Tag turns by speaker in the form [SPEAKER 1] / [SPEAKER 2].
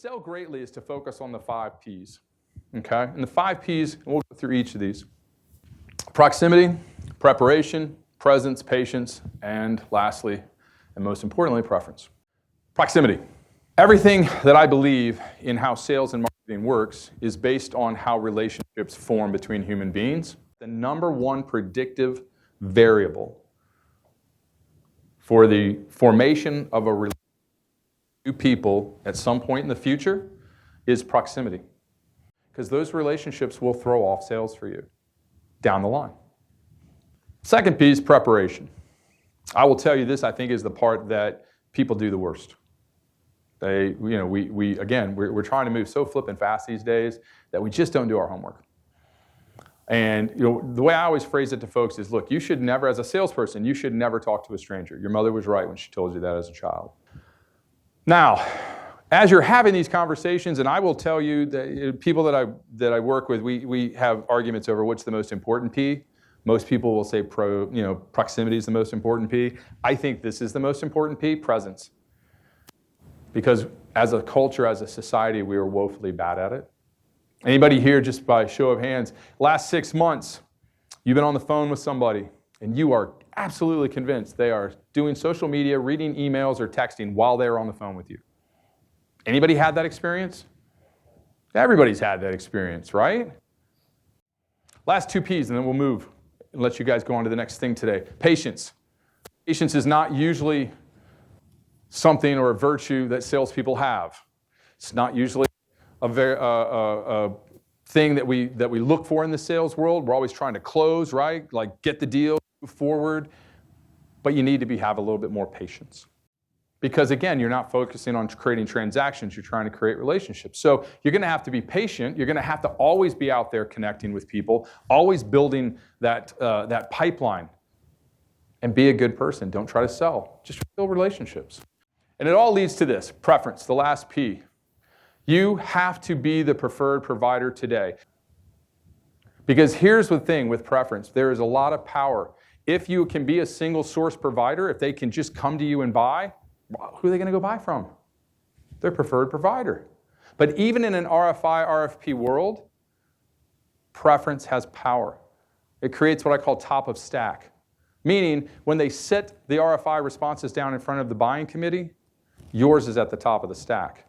[SPEAKER 1] sell greatly is to focus on the 5P's, okay? And the 5P's, we'll go through each of these. Proximity, preparation, presence, patience, and lastly, and most importantly, preference. Proximity. Everything that I believe in how sales and marketing works is based on how relationships form between human beings. The number one predictive variable for the formation of a relationship with two people at some point in the future is proximity. Because those relationships will throw off sales for you down the line. Second P is preparation. I will tell you this, I think, is the part that people do the worst. We're trying to move so flippin' fast these days that we just don't do our homework. And the way I always phrase it to folks is, look, you should never, as a salesperson, you should never talk to a stranger. Your mother was right when she told you that as a child. Now, as you're having these conversations, and I will tell you that people that I work with, we have arguments over what's the most important P. Most people will say proximity is the most important P. I think this is the most important P, presence. Because as a culture, as a society, we are woefully bad at it. Anybody here, just by show of hands, last 6 months, you've been on the phone with somebody, and you are absolutely convinced they are doing social media, reading emails, or texting while they're on the phone with you. Anybody had that experience? Everybody's had that experience, right? Last 2 P's, and then we'll move and let you guys go on to the next thing today. Patience. Patience is not usually something or a virtue that salespeople have. It's not usually a thing that we look for in the sales world. We're always trying to close, right? Like get the deal, move forward. But you need to have a little bit more patience. Because again, you're not focusing on creating transactions, you're trying to create relationships. So you're going to have to be patient. You're going to have to always be out there connecting with people, always building that pipeline. And be a good person. Don't try to sell. Just build relationships. And it all leads to this, preference, the last P. You have to be the preferred provider today. Because here's the thing with preference. There is a lot of power. If you can be a single source provider, if they can just come to you and buy, who are they going to go buy from? Their preferred provider. But even in an RFI, RFP world, preference has power. It creates what I call top of stack. Meaning, when they sit the RFI responses down in front of the buying committee, yours is at the top of the stack.